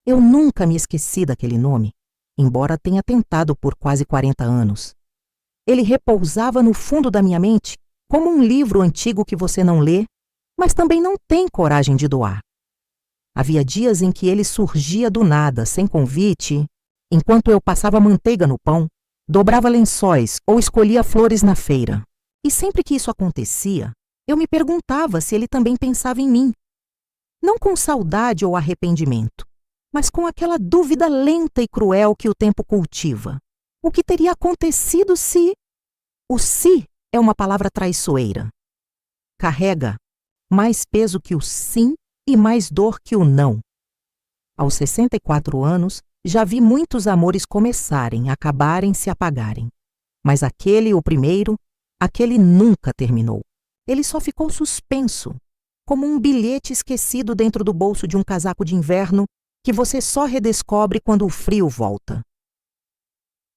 Eu nunca me esqueci daquele nome, embora tenha tentado por quase 40 anos. Ele repousava no fundo da minha mente, como um livro antigo que você não lê, mas também não tem coragem de doar. Havia dias em que ele surgia do nada, sem convite, enquanto eu passava manteiga no pão, dobrava lençóis ou escolhia flores na feira. E sempre que isso acontecia, eu me perguntava se ele também pensava em mim. Não com saudade ou arrependimento, mas com aquela dúvida lenta e cruel que o tempo cultiva. O que teria acontecido se... O "se" é uma palavra traiçoeira. Carrega mais peso que o sim e mais dor que o não. Aos 64 anos, já vi muitos amores começarem, acabarem, se apagarem. Mas aquele, o primeiro, aquele nunca terminou. Ele só ficou suspenso, como um bilhete esquecido dentro do bolso de um casaco de inverno que você só redescobre quando o frio volta.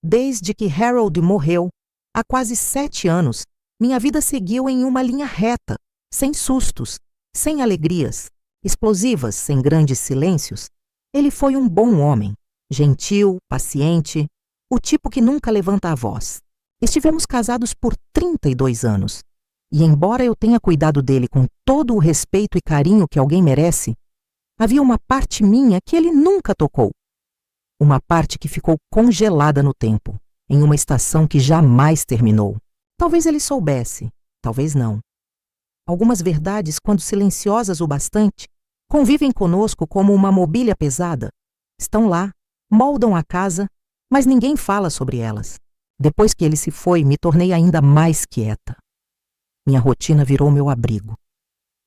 Desde que Harold morreu, há quase 7 anos, minha vida seguiu em uma linha reta, sem sustos, sem alegrias, explosivas, sem grandes silêncios. Ele foi um bom homem, gentil, paciente, o tipo que nunca levanta a voz. Estivemos casados por 32 anos, e embora eu tenha cuidado dele com todo o respeito e carinho que alguém merece, havia uma parte minha que ele nunca tocou. Uma parte que ficou congelada no tempo, em uma estação que jamais terminou. Talvez ele soubesse, talvez não. Algumas verdades, quando silenciosas o bastante, convivem conosco como uma mobília pesada. Estão lá, moldam a casa, mas ninguém fala sobre elas. Depois que ele se foi, me tornei ainda mais quieta. Minha rotina virou meu abrigo.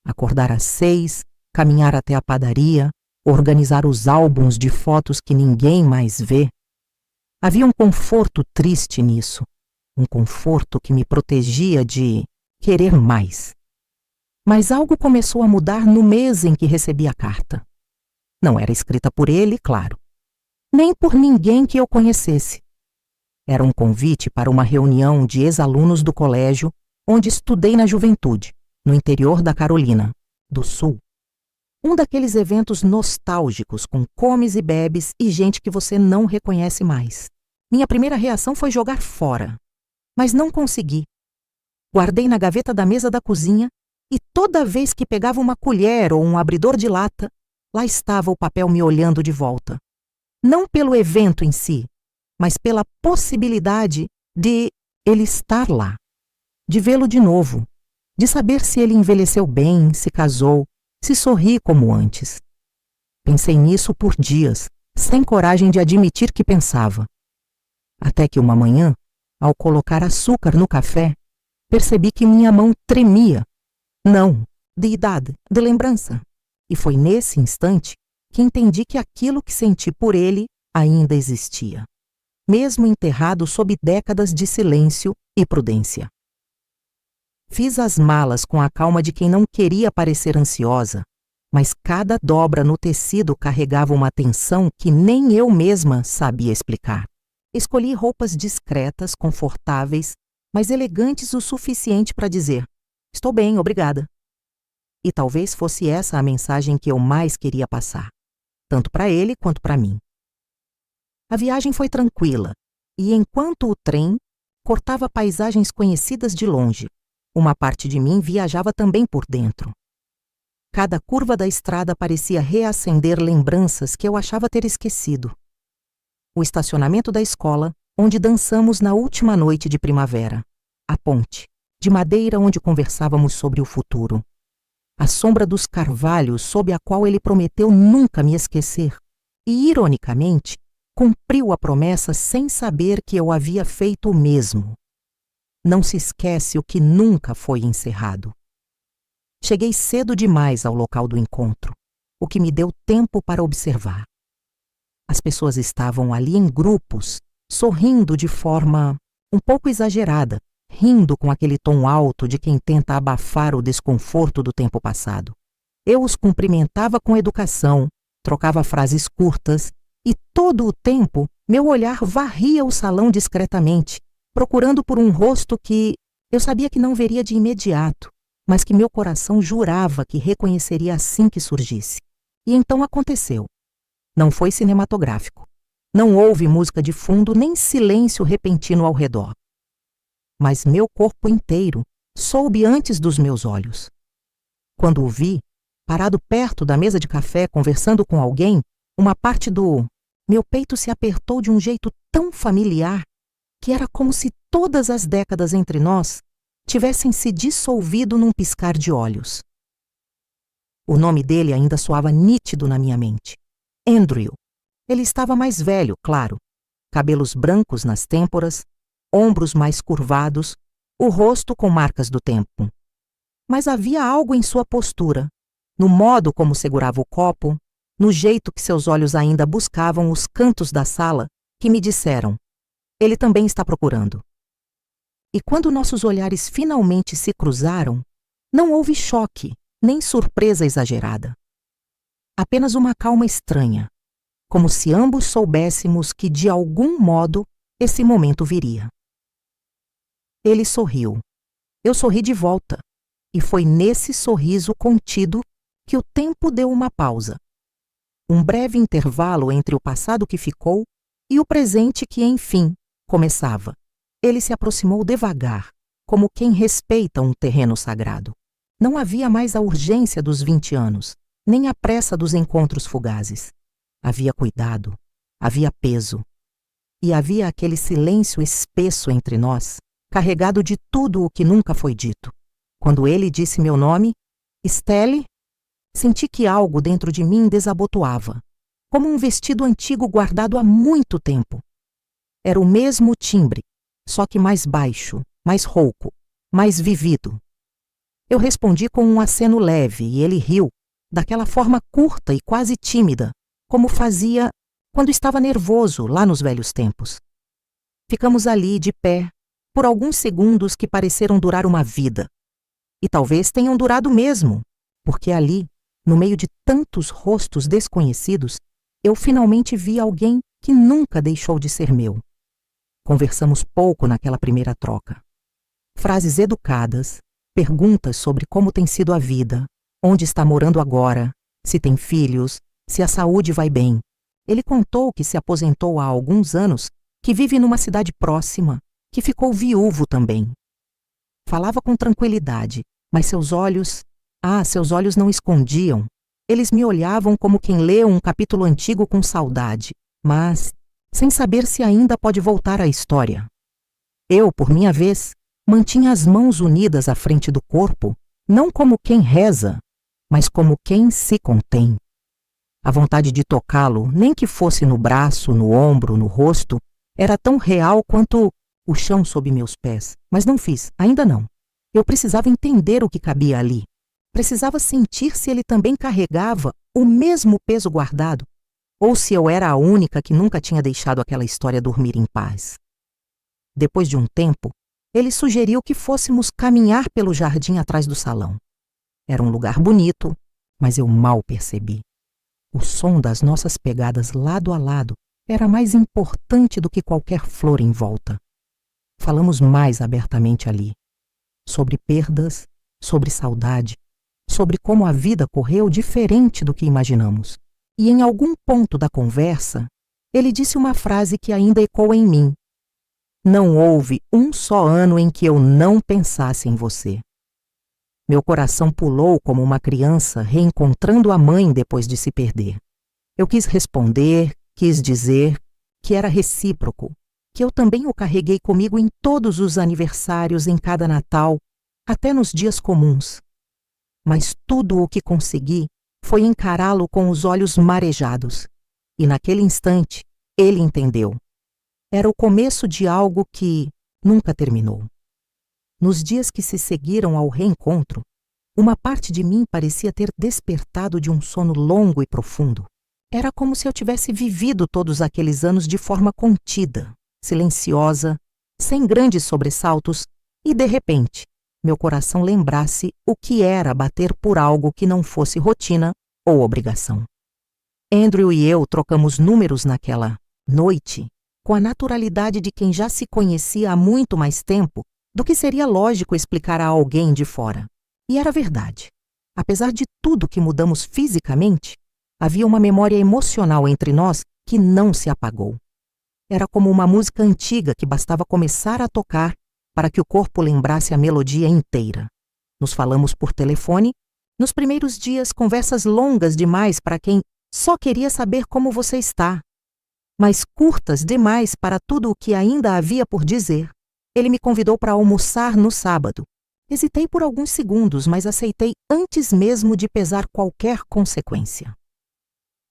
Acordar às 6, caminhar até a padaria, organizar os álbuns de fotos que ninguém mais vê. Havia um conforto triste nisso, um conforto que me protegia de querer mais. Mas algo começou a mudar no mês em que recebi a carta. Não era escrita por ele, claro, nem por ninguém que eu conhecesse. Era um convite para uma reunião de ex-alunos do colégio onde estudei na juventude, no interior da Carolina do Sul. Um daqueles eventos nostálgicos com comes e bebes e gente que você não reconhece mais. Minha primeira reação foi jogar fora, mas não consegui. Guardei na gaveta da mesa da cozinha e toda vez que pegava uma colher ou um abridor de lata, lá estava o papel me olhando de volta. Não pelo evento em si, mas pela possibilidade de ele estar lá, de vê-lo de novo, de saber se ele envelheceu bem, se casou, se sorri como antes. Pensei nisso por dias, sem coragem de admitir que pensava. Até que uma manhã, ao colocar açúcar no café, percebi que minha mão tremia. Não, de idade, de lembrança. E foi nesse instante que entendi que aquilo que senti por ele ainda existia, mesmo enterrado sob décadas de silêncio e prudência. Fiz as malas com a calma de quem não queria parecer ansiosa, mas cada dobra no tecido carregava uma tensão que nem eu mesma sabia explicar. Escolhi roupas discretas, confortáveis, mas elegantes o suficiente para dizer: estou bem, obrigada. E talvez fosse essa a mensagem que eu mais queria passar, tanto para ele quanto para mim. A viagem foi tranquila, e enquanto o trem cortava paisagens conhecidas de longe, uma parte de mim viajava também por dentro. Cada curva da estrada parecia reacender lembranças que eu achava ter esquecido. O estacionamento da escola, onde dançamos na última noite de primavera. A ponte, de madeira onde conversávamos sobre o futuro. A sombra dos carvalhos sob a qual ele prometeu nunca me esquecer. E, ironicamente, cumpriu a promessa sem saber que eu havia feito o mesmo. Não se esquece o que nunca foi encerrado. Cheguei cedo demais ao local do encontro, o que me deu tempo para observar. As pessoas estavam ali em grupos, sorrindo de forma um pouco exagerada, rindo com aquele tom alto de quem tenta abafar o desconforto do tempo passado. Eu os cumprimentava com educação, trocava frases curtas e todo o tempo meu olhar varria o salão discretamente, procurando por um rosto que eu sabia que não veria de imediato, mas que meu coração jurava que reconheceria assim que surgisse. E então aconteceu. Não foi cinematográfico. Não houve música de fundo nem silêncio repentino ao redor. Mas meu corpo inteiro soube antes dos meus olhos. Quando o vi, parado perto da mesa de café conversando com alguém, uma parte do meu peito se apertou de um jeito tão familiar que era como se todas as décadas entre nós tivessem se dissolvido num piscar de olhos. O nome dele ainda soava nítido na minha mente. Andrew. Ele estava mais velho, claro. Cabelos brancos nas têmporas, ombros mais curvados, o rosto com marcas do tempo. Mas havia algo em sua postura, no modo como segurava o copo, no jeito que seus olhos ainda buscavam os cantos da sala, que me disseram: ele também está procurando. E quando nossos olhares finalmente se cruzaram, não houve choque, nem surpresa exagerada. Apenas uma calma estranha, como se ambos soubéssemos que, de algum modo, esse momento viria. Ele sorriu. Eu sorri de volta, e foi nesse sorriso contido que o tempo deu uma pausa. Um breve intervalo entre o passado que ficou e o presente que, enfim, começava. Ele se aproximou devagar, como quem respeita um terreno sagrado. Não havia mais a urgência dos 20 anos, nem a pressa dos encontros fugazes. Havia cuidado, havia peso. E havia aquele silêncio espesso entre nós, carregado de tudo o que nunca foi dito. Quando ele disse meu nome, Estelle, senti que algo dentro de mim desabotoava, como um vestido antigo guardado há muito tempo. Era o mesmo timbre, só que mais baixo, mais rouco, mais vivido. Eu respondi com um aceno leve e ele riu, daquela forma curta e quase tímida, como fazia quando estava nervoso lá nos velhos tempos. Ficamos ali, de pé, por alguns segundos que pareceram durar uma vida. E talvez tenham durado mesmo, porque ali, no meio de tantos rostos desconhecidos, eu finalmente vi alguém que nunca deixou de ser meu. Conversamos pouco naquela primeira troca. Frases educadas, perguntas sobre como tem sido a vida, onde está morando agora, se tem filhos, se a saúde vai bem. Ele contou que se aposentou há alguns anos, que vive numa cidade próxima, que ficou viúvo também. Falava com tranquilidade, mas seus olhos não escondiam. Eles me olhavam como quem lê um capítulo antigo com saudade, mas sem saber se ainda pode voltar à história. Eu, por minha vez, mantinha as mãos unidas à frente do corpo, não como quem reza, mas como quem se contém. A vontade de tocá-lo, nem que fosse no braço, no ombro, no rosto, era tão real quanto o chão sob meus pés, mas não fiz, ainda não. Eu precisava entender o que cabia ali. Precisava sentir se ele também carregava o mesmo peso guardado, ou se eu era a única que nunca tinha deixado aquela história dormir em paz. Depois de um tempo, ele sugeriu que fôssemos caminhar pelo jardim atrás do salão. Era um lugar bonito, mas eu mal percebi. O som das nossas pegadas lado a lado era mais importante do que qualquer flor em volta. Falamos mais abertamente ali. Sobre perdas, sobre saudade, sobre como a vida correu diferente do que imaginamos. E em algum ponto da conversa, ele disse uma frase que ainda ecoa em mim. Não houve um só ano em que eu não pensasse em você. Meu coração pulou como uma criança reencontrando a mãe depois de se perder. Eu quis responder, quis dizer que era recíproco, que eu também o carreguei comigo em todos os aniversários, em cada Natal, até nos dias comuns. Mas tudo o que consegui foi encará-lo com os olhos marejados. E naquele instante, ele entendeu. Era o começo de algo que nunca terminou. Nos dias que se seguiram ao reencontro, uma parte de mim parecia ter despertado de um sono longo e profundo. Era como se eu tivesse vivido todos aqueles anos de forma contida, silenciosa, sem grandes sobressaltos, e de repente, meu coração lembrasse o que era bater por algo que não fosse rotina ou obrigação. Andrew e eu trocamos números naquela noite com a naturalidade de quem já se conhecia há muito mais tempo do que seria lógico explicar a alguém de fora. E era verdade. Apesar de tudo que mudamos fisicamente, Havia uma memória emocional entre nós que não se apagou. Era como uma música antiga que bastava começar a tocar para que o corpo lembrasse a melodia inteira. Nos falamos por telefone. Nos primeiros dias, conversas longas demais para quem só queria saber como você está, mas curtas demais para tudo o que ainda havia por dizer. Ele me convidou para almoçar no sábado. Hesitei por alguns segundos, mas aceitei antes mesmo de pesar qualquer consequência.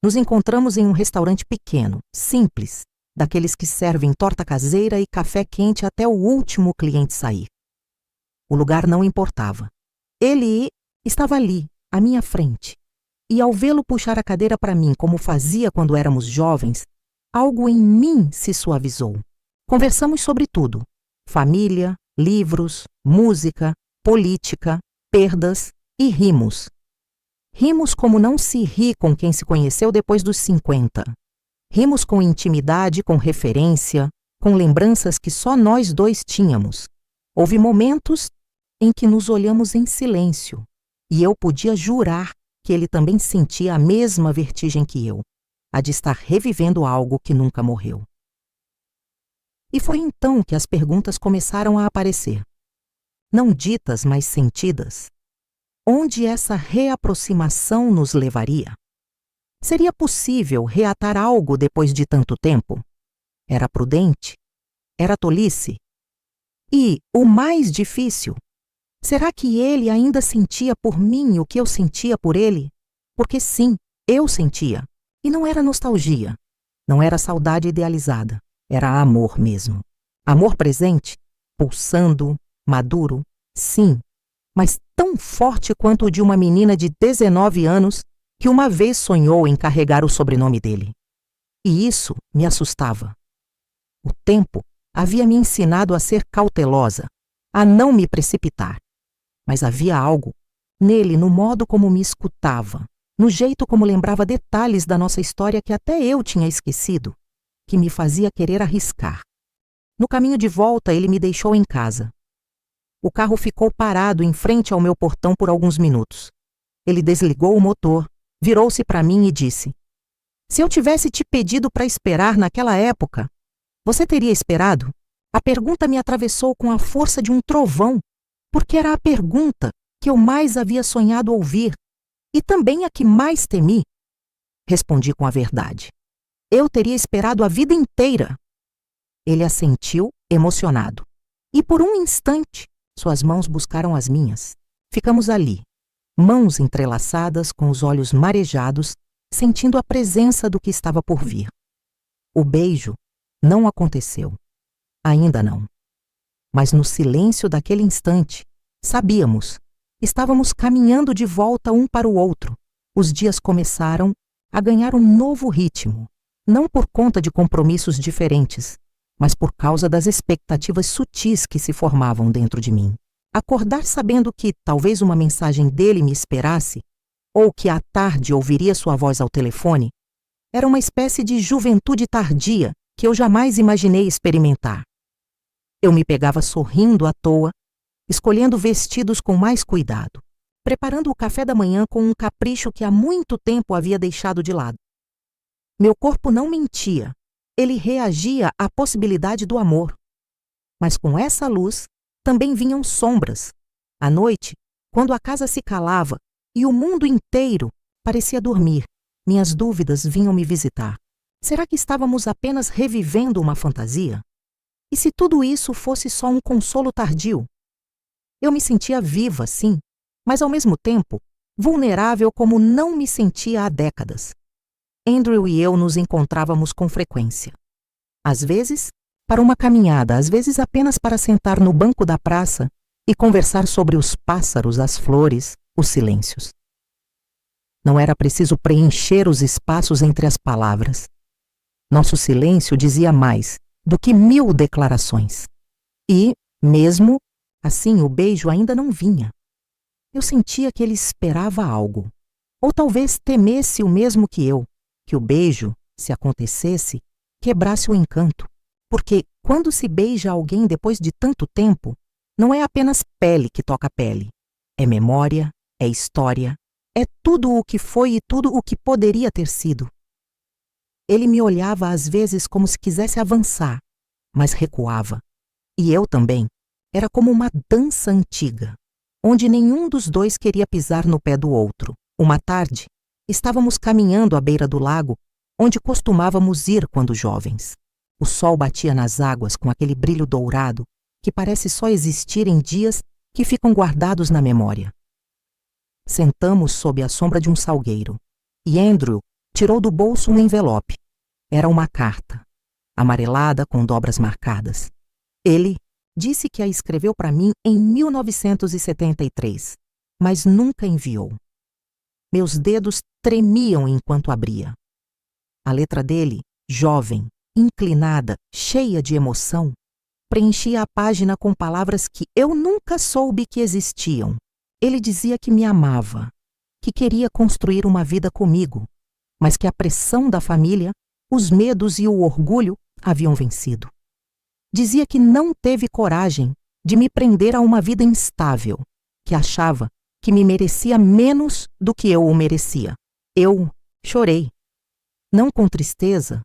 Nos encontramos em um restaurante pequeno, simples, daqueles que servem torta caseira e café quente até o último cliente sair. O lugar não importava. Ele estava ali, à minha frente, e ao vê-lo puxar a cadeira para mim como fazia quando éramos jovens, algo em mim se suavizou. Conversamos sobre tudo: família, livros, música, política, perdas, e rimos. Rimos como não se ri com quem se conheceu depois dos 50. Rimos com intimidade, com referência, com lembranças que só nós dois tínhamos. Houve momentos em que nos olhamos em silêncio, e eu podia jurar que ele também sentia a mesma vertigem que eu, a de estar revivendo algo que nunca morreu. E foi então que as perguntas começaram a aparecer. Não ditas, mas sentidas. Onde essa reaproximação nos levaria? Seria possível reatar algo depois de tanto tempo? Era prudente? Era tolice? E, o mais difícil, será que ele ainda sentia por mim o que eu sentia por ele? Porque sim, eu sentia. E não era nostalgia, não era saudade idealizada, era amor mesmo. Amor presente, pulsando, maduro, sim, mas tão forte quanto o de uma menina de 19 anos que uma vez sonhou em carregar o sobrenome dele. E isso me assustava. O tempo havia me ensinado a ser cautelosa, a não me precipitar. Mas havia algo nele, no modo como me escutava, no jeito como lembrava detalhes da nossa história que até eu tinha esquecido, que me fazia querer arriscar. No caminho de volta, ele me deixou em casa. O carro ficou parado em frente ao meu portão por alguns minutos. Ele desligou o motor, virou-se para mim e disse: "Se eu tivesse te pedido para esperar naquela época, você teria esperado?" A pergunta me atravessou com a força de um trovão, porque era a pergunta que eu mais havia sonhado ouvir e também a que mais temi. Respondi com a verdade. Eu teria esperado a vida inteira. Ele assentiu, emocionado. E por um instante, suas mãos buscaram as minhas. Ficamos ali, mãos entrelaçadas, com os olhos marejados, sentindo a presença do que estava por vir. O beijo não aconteceu. Ainda não. Mas no silêncio daquele instante, sabíamos, estávamos caminhando de volta um para o outro. Os dias começaram a ganhar um novo ritmo, não por conta de compromissos diferentes, mas por causa das expectativas sutis que se formavam dentro de mim. Acordar sabendo que talvez uma mensagem dele me esperasse, ou que à tarde ouviria sua voz ao telefone, era uma espécie de juventude tardia que eu jamais imaginei experimentar. Eu me pegava sorrindo à toa, escolhendo vestidos com mais cuidado, preparando o café da manhã com um capricho que há muito tempo havia deixado de lado. Meu corpo não mentia, ele reagia à possibilidade do amor. Mas com essa luz também vinham sombras. À noite, quando a casa se calava e o mundo inteiro parecia dormir, minhas dúvidas vinham me visitar. Será que estávamos apenas revivendo uma fantasia? E se tudo isso fosse só um consolo tardio? Eu me sentia viva, sim, mas ao mesmo tempo vulnerável como não me sentia há décadas. Andrew e eu nos encontrávamos com frequência. Às vezes, para uma caminhada, às vezes apenas para sentar no banco da praça e conversar sobre os pássaros, as flores, os silêncios. Não era preciso preencher os espaços entre as palavras. Nosso silêncio dizia mais do que 1000 declarações. E, mesmo assim, o beijo ainda não vinha. Eu sentia que ele esperava algo. Ou talvez temesse o mesmo que eu, que o beijo, se acontecesse, quebrasse o encanto. Porque, quando se beija alguém depois de tanto tempo, não é apenas pele que toca pele. É memória, é história, É tudo o que foi e tudo o que poderia ter sido. Ele me olhava às vezes como se quisesse avançar, mas recuava. E eu também. Era como uma dança antiga, onde nenhum dos dois queria pisar no pé do outro. Uma tarde, estávamos caminhando à beira do lago, onde costumávamos ir quando jovens. O sol batia nas águas com aquele brilho dourado que parece só existir em dias que ficam guardados na memória. Sentamos sob a sombra de um salgueiro e Andrew tirou do bolso um envelope. Era uma carta, amarelada com dobras marcadas. Ele disse que a escreveu para mim em 1973, mas nunca enviou. Meus dedos tremiam enquanto abria. A letra dele, jovem, inclinada, cheia de emoção, preenchia a página com palavras que eu nunca soube que existiam. Ele dizia que me amava, que queria construir uma vida comigo, mas que a pressão da família, os medos e o orgulho haviam vencido. Dizia que não teve coragem de me prender a uma vida instável, que achava que me merecia menos do que eu o merecia. Eu chorei, não com tristeza,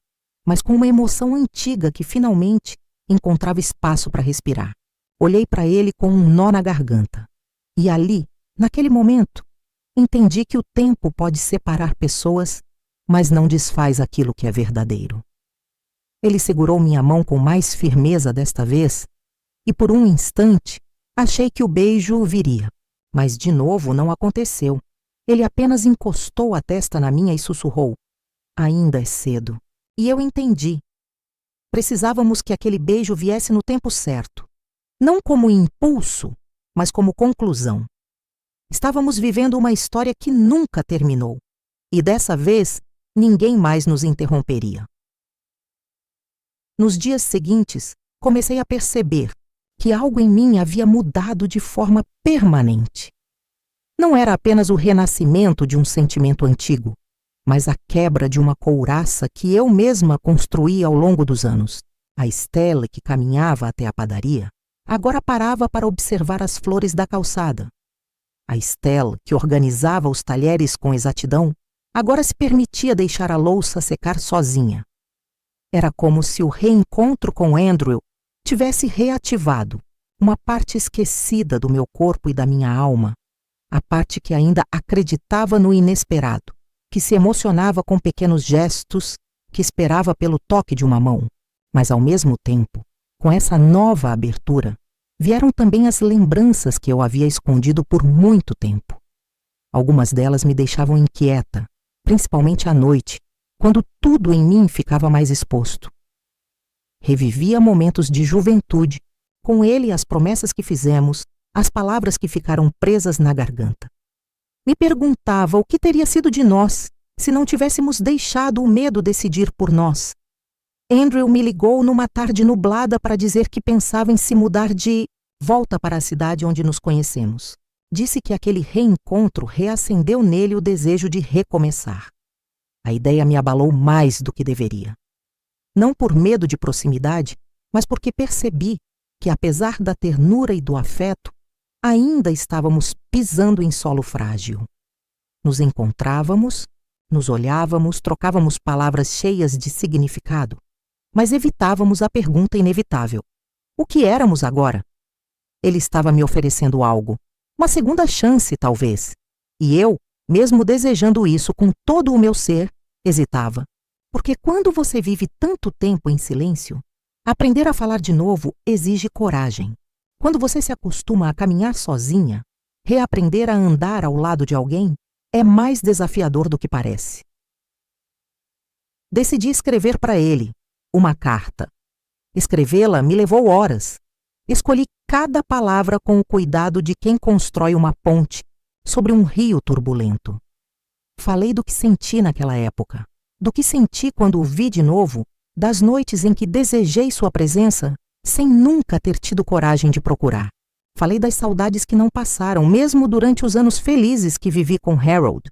mas com uma emoção antiga que finalmente encontrava espaço para respirar. Olhei para ele com um nó na garganta. E ali, naquele momento, entendi que o tempo pode separar pessoas, mas não desfaz aquilo que é verdadeiro. Ele segurou minha mão com mais firmeza desta vez, e por um instante achei que o beijo viria. Mas de novo não aconteceu. Ele apenas encostou a testa na minha e sussurrou: "Ainda é cedo." E eu entendi. Precisávamos que aquele beijo viesse no tempo certo. Não como impulso, mas como conclusão. Estávamos vivendo uma história que nunca terminou. E dessa vez, ninguém mais nos interromperia. Nos dias seguintes, comecei a perceber que algo em mim havia mudado de forma permanente. Não era apenas o renascimento de um sentimento antigo, mas a quebra de uma couraça que eu mesma construí ao longo dos anos. A Estela, que caminhava até a padaria, agora parava para observar as flores da calçada. A Estela, que organizava os talheres com exatidão, agora se permitia deixar a louça secar sozinha. Era como se o reencontro com Andrew tivesse reativado uma parte esquecida do meu corpo e da minha alma, a parte que ainda acreditava no inesperado, que se emocionava com pequenos gestos, que esperava pelo toque de uma mão. Mas, ao mesmo tempo, com essa nova abertura, vieram também as lembranças que eu havia escondido por muito tempo. Algumas delas me deixavam inquieta, principalmente à noite, quando tudo em mim ficava mais exposto. Revivia momentos de juventude, com ele as promessas que fizemos, as palavras que ficaram presas na garganta. Me perguntava o que teria sido de nós se não tivéssemos deixado o medo decidir por nós. Andrew me ligou numa tarde nublada para dizer que pensava em se mudar de volta para a cidade onde nos conhecemos. Disse que aquele reencontro reacendeu nele o desejo de recomeçar. A ideia me abalou mais do que deveria. Não por medo de proximidade, mas porque percebi que, apesar da ternura e do afeto, ainda estávamos pisando em solo frágil. Nos encontrávamos, nos olhávamos, trocávamos palavras cheias de significado, mas evitávamos a pergunta inevitável: o que éramos agora? Ele estava me oferecendo algo, uma segunda chance, talvez, e eu, mesmo desejando isso com todo o meu ser, hesitava. Porque quando você vive tanto tempo em silêncio, aprender a falar de novo exige coragem. Quando você se acostuma a caminhar sozinha, reaprender a andar ao lado de alguém é mais desafiador do que parece. Decidi escrever para ele uma carta. Escrevê-la me levou horas. Escolhi cada palavra com o cuidado de quem constrói uma ponte sobre um rio turbulento. Falei do que senti naquela época, do que senti quando o vi de novo, das noites em que desejei sua presença sem nunca ter tido coragem de procurar. Falei das saudades que não passaram, mesmo durante os anos felizes que vivi com Harold,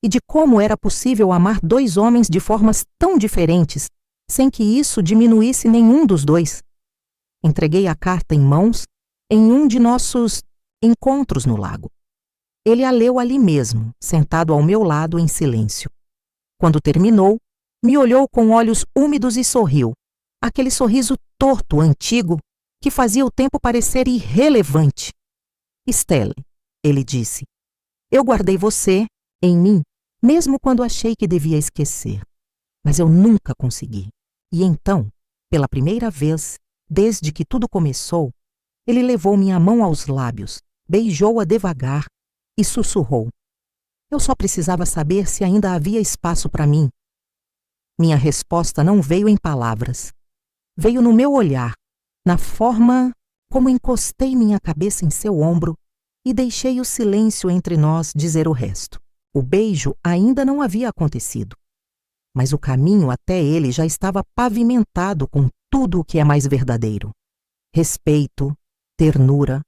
e de como era possível amar dois homens de formas tão diferentes, sem que isso diminuísse nenhum dos dois. Entreguei a carta em mãos em um de nossos encontros no lago. Ele a leu ali mesmo, sentado ao meu lado em silêncio. Quando terminou, me olhou com olhos úmidos e sorriu. Aquele sorriso torto, antigo, que fazia o tempo parecer irrelevante. Estelle, ele disse, eu guardei você, em mim, mesmo quando achei que devia esquecer. Mas eu nunca consegui. E então, pela primeira vez, desde que tudo começou, ele levou minha mão aos lábios, beijou-a devagar e sussurrou. Eu só precisava saber se ainda havia espaço para mim. Minha resposta não veio em palavras. Veio no meu olhar, na forma como encostei minha cabeça em seu ombro e deixei o silêncio entre nós dizer o resto. O beijo ainda não havia acontecido, mas o caminho até ele já estava pavimentado com tudo o que é mais verdadeiro. Respeito, ternura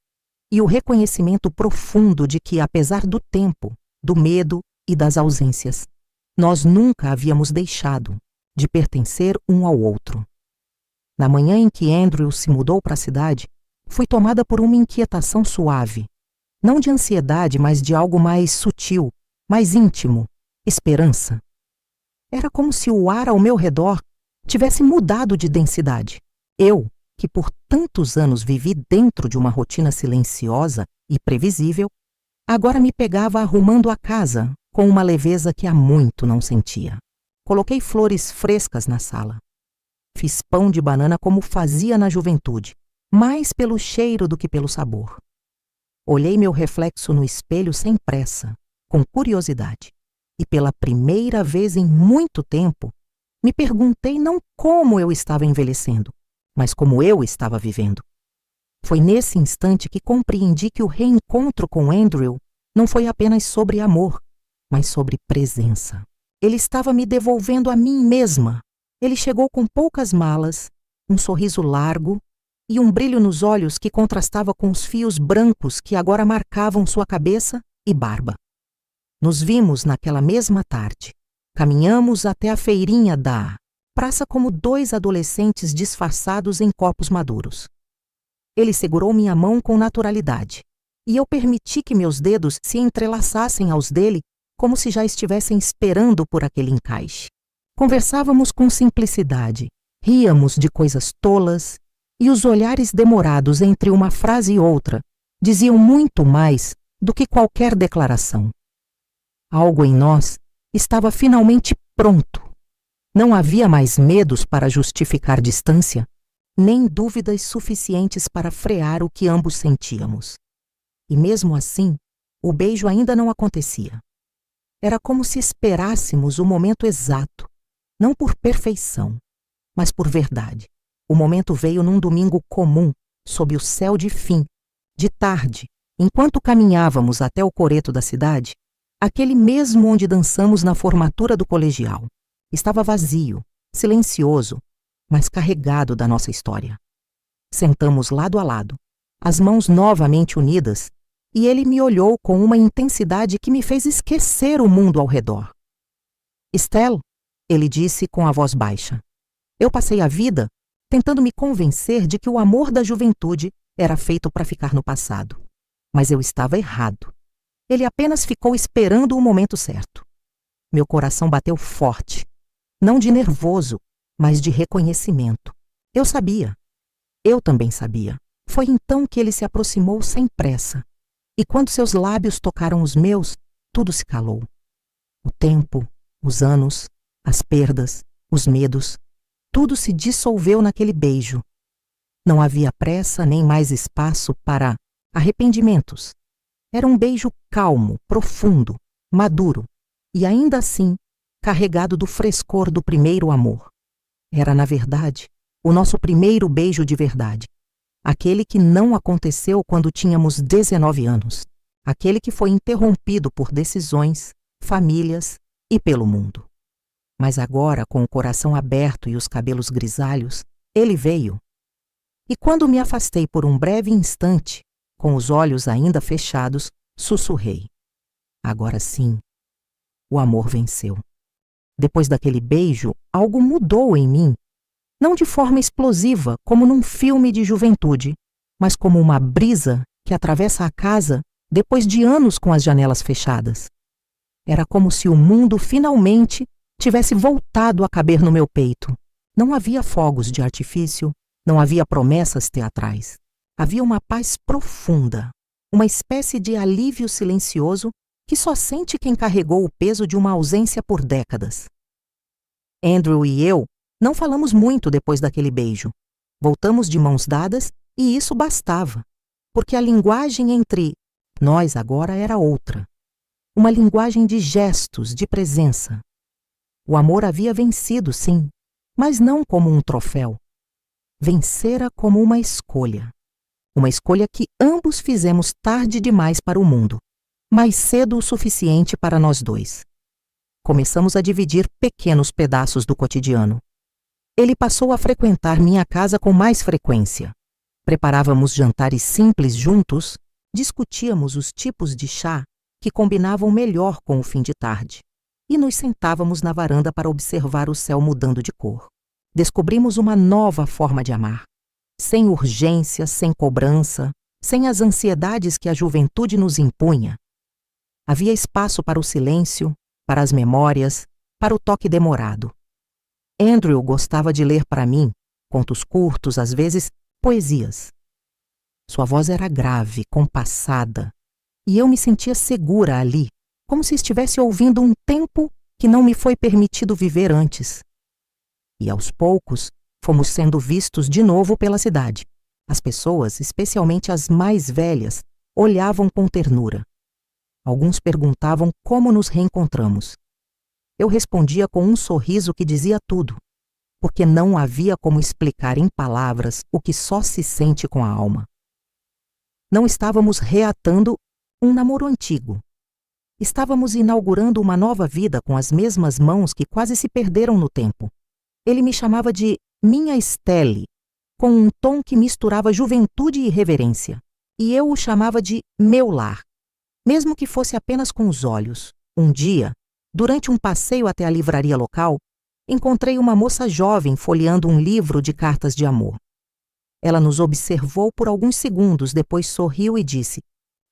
e o reconhecimento profundo de que, apesar do tempo, do medo e das ausências, nós nunca havíamos deixado de pertencer um ao outro. Na manhã em que Andrew se mudou para a cidade, fui tomada por uma inquietação suave, não de ansiedade, mas de algo mais sutil, mais íntimo, esperança. Era como se o ar ao meu redor tivesse mudado de densidade. Eu, que por tantos anos vivi dentro de uma rotina silenciosa e previsível, agora me pegava arrumando a casa com uma leveza que há muito não sentia. Coloquei flores frescas na sala. Fiz pão de banana como fazia na juventude, mais pelo cheiro do que pelo sabor. Olhei meu reflexo no espelho sem pressa, com curiosidade, e pela primeira vez em muito tempo, me perguntei não como eu estava envelhecendo, mas como eu estava vivendo. Foi nesse instante que compreendi que o reencontro com Andrew não foi apenas sobre amor, mas sobre presença. Ele estava me devolvendo a mim mesma. Ele chegou com poucas malas, um sorriso largo e um brilho nos olhos que contrastava com os fios brancos que agora marcavam sua cabeça e barba. Nos vimos naquela mesma tarde. Caminhamos até a feirinha da praça como dois adolescentes disfarçados em copos maduros. Ele segurou minha mão com naturalidade, e eu permiti que meus dedos se entrelaçassem aos dele como se já estivessem esperando por aquele encaixe. Conversávamos com simplicidade, ríamos de coisas tolas, e os olhares demorados entre uma frase e outra diziam muito mais do que qualquer declaração. Algo em nós estava finalmente pronto. Não havia mais medos para justificar distância, nem dúvidas suficientes para frear o que ambos sentíamos. E mesmo assim, o beijo ainda não acontecia. Era como se esperássemos o momento exato, não por perfeição, mas por verdade. O momento veio num domingo comum, sob o céu de fim, de tarde, enquanto caminhávamos até o coreto da cidade, aquele mesmo onde dançamos na formatura do colegial. Estava vazio, silencioso, mas carregado da nossa história. Sentamos lado a lado, as mãos novamente unidas, e ele me olhou com uma intensidade que me fez esquecer o mundo ao redor. Estelle, ele disse com a voz baixa, eu passei a vida tentando me convencer de que o amor da juventude era feito para ficar no passado. Mas eu estava errado. Ele apenas ficou esperando o momento certo. Meu coração bateu forte, não de nervoso, mas de reconhecimento. Eu sabia. Eu também sabia. Foi então que ele se aproximou sem pressa. E quando seus lábios tocaram os meus, tudo se calou. O tempo, os anos, as perdas, os medos, tudo se dissolveu naquele beijo. Não havia pressa nem mais espaço para arrependimentos. Era um beijo calmo, profundo, maduro e ainda assim carregado do frescor do primeiro amor. Era, na verdade, o nosso primeiro beijo de verdade. Aquele que não aconteceu quando tínhamos 19 anos. Aquele que foi interrompido por decisões, famílias e pelo mundo. Mas agora, com o coração aberto e os cabelos grisalhos, ele veio. E quando me afastei por um breve instante, com os olhos ainda fechados, sussurrei. Agora sim, o amor venceu. Depois daquele beijo, algo mudou em mim. Não de forma explosiva, como num filme de juventude, mas como uma brisa que atravessa a casa depois de anos com as janelas fechadas. Era como se o mundo finalmente tivesse voltado a caber no meu peito. Não havia fogos de artifício, não havia promessas teatrais. Havia uma paz profunda, uma espécie de alívio silencioso que só sente quem carregou o peso de uma ausência por décadas. Andrew e eu não falamos muito depois daquele beijo. Voltamos de mãos dadas e isso bastava, porque a linguagem entre nós agora era outra. Uma linguagem de gestos, de presença. O amor havia vencido, sim, mas não como um troféu. Vencera como uma escolha. Uma escolha que ambos fizemos tarde demais para o mundo, mas cedo o suficiente para nós dois. Começamos a dividir pequenos pedaços do cotidiano. Ele passou a frequentar minha casa com mais frequência. Preparávamos jantares simples juntos, discutíamos os tipos de chá que combinavam melhor com o fim de tarde, e nos sentávamos na varanda para observar o céu mudando de cor. Descobrimos uma nova forma de amar, sem urgência, sem cobrança, sem as ansiedades que a juventude nos impunha. Havia espaço para o silêncio, para as memórias, para o toque demorado. Andrew gostava de ler para mim, contos curtos, às vezes, poesias. Sua voz era grave, compassada, e eu me sentia segura ali, como se estivesse ouvindo um tempo que não me foi permitido viver antes. E aos poucos, fomos sendo vistos de novo pela cidade. As pessoas, especialmente as mais velhas, olhavam com ternura. Alguns perguntavam como nos reencontramos. Eu respondia com um sorriso que dizia tudo, porque não havia como explicar em palavras o que só se sente com a alma. Não estávamos reatando um namoro antigo. Estávamos inaugurando uma nova vida com as mesmas mãos que quase se perderam no tempo. Ele me chamava de minha Estelle, com um tom que misturava juventude e reverência, e eu o chamava de meu lar, mesmo que fosse apenas com os olhos. Um dia, durante um passeio até a livraria local, encontrei uma moça jovem folheando um livro de cartas de amor. Ela nos observou por alguns segundos, depois sorriu e disse: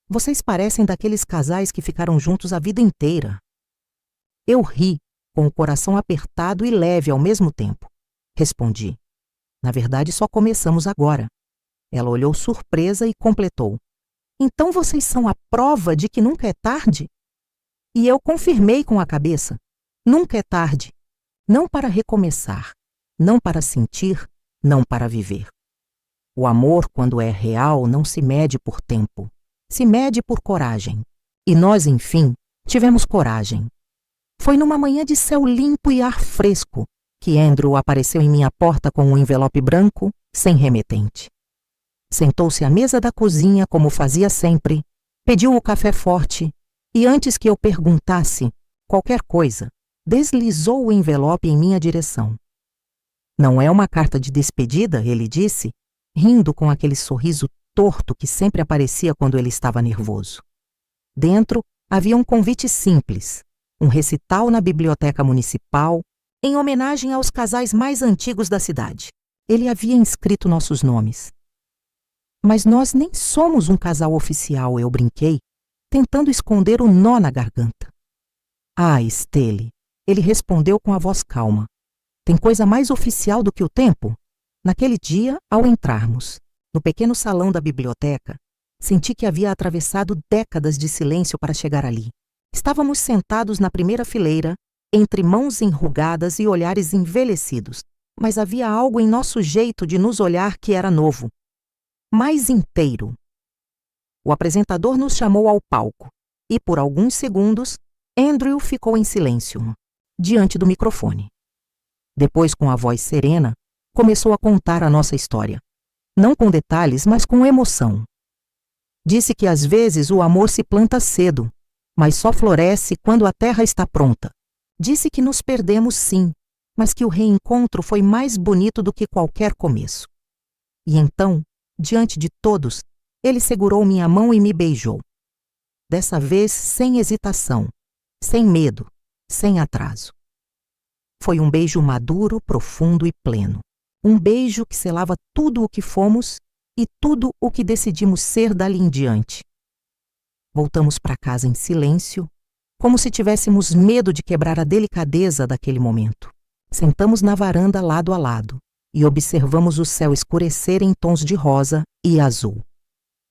"Vocês parecem daqueles casais que ficaram juntos a vida inteira." Eu ri, com o coração apertado e leve ao mesmo tempo. Respondi: "Na verdade, só começamos agora." Ela olhou surpresa e completou: "Então vocês são a prova de que nunca é tarde?" E eu confirmei com a cabeça: nunca é tarde. Não para recomeçar, não para sentir, não para viver. O amor, quando é real, não se mede por tempo. Se mede por coragem. E nós, enfim, tivemos coragem. Foi numa manhã de céu limpo e ar fresco que Andrew apareceu em minha porta com um envelope branco, sem remetente. Sentou-se à mesa da cozinha, como fazia sempre, pediu o café forte e, antes que eu perguntasse qualquer coisa, deslizou o envelope em minha direção. "Não é uma carta de despedida?" ele disse, rindo com aquele sorriso torto que sempre aparecia quando ele estava nervoso. Dentro havia um convite simples, um recital na biblioteca municipal, em homenagem aos casais mais antigos da cidade. Ele havia inscrito nossos nomes. "Mas nós nem somos um casal oficial", eu brinquei, tentando esconder o nó na garganta. "Ah, Estelle", ele respondeu com a voz calma. "Tem coisa mais oficial do que o tempo?" Naquele dia, ao entrarmos, no pequeno salão da biblioteca, senti que havia atravessado décadas de silêncio para chegar ali. Estávamos sentados na primeira fileira, entre mãos enrugadas e olhares envelhecidos, mas havia algo em nosso jeito de nos olhar que era novo, mais inteiro. O apresentador nos chamou ao palco e, por alguns segundos, Andrew ficou em silêncio, diante do microfone. Depois, com a voz serena, começou a contar a nossa história. Não com detalhes, mas com emoção. Disse que às vezes o amor se planta cedo, mas só floresce quando a terra está pronta. Disse que nos perdemos sim, mas que o reencontro foi mais bonito do que qualquer começo. E então, diante de todos, ele segurou minha mão e me beijou. Dessa vez sem hesitação, sem medo, sem atraso. Foi um beijo maduro, profundo e pleno. Um beijo que selava tudo o que fomos e tudo o que decidimos ser dali em diante. Voltamos para casa em silêncio, como se tivéssemos medo de quebrar a delicadeza daquele momento. Sentamos na varanda lado a lado e observamos o céu escurecer em tons de rosa e azul.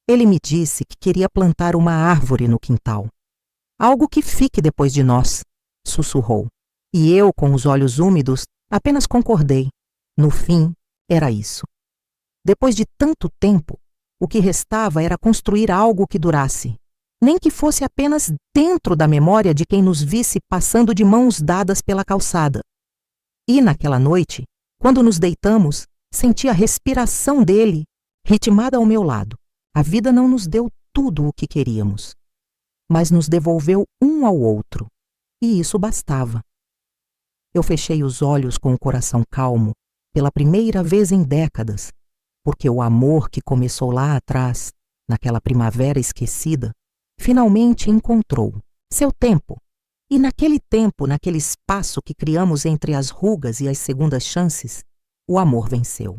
Ele me disse que queria plantar uma árvore no quintal. Algo que fique depois de nós, sussurrou. E eu, com os olhos úmidos, apenas concordei. No fim, era isso. Depois de tanto tempo, o que restava era construir algo que durasse, nem que fosse apenas dentro da memória de quem nos visse passando de mãos dadas pela calçada. E naquela noite, quando nos deitamos, senti a respiração dele ritmada ao meu lado. A vida não nos deu tudo o que queríamos, mas nos devolveu um ao outro, e isso bastava. Eu fechei os olhos com o coração calmo, pela primeira vez em décadas, porque o amor que começou lá atrás, naquela primavera esquecida, finalmente encontrou seu tempo. E naquele tempo, naquele espaço que criamos entre as rugas e as segundas chances, o amor venceu.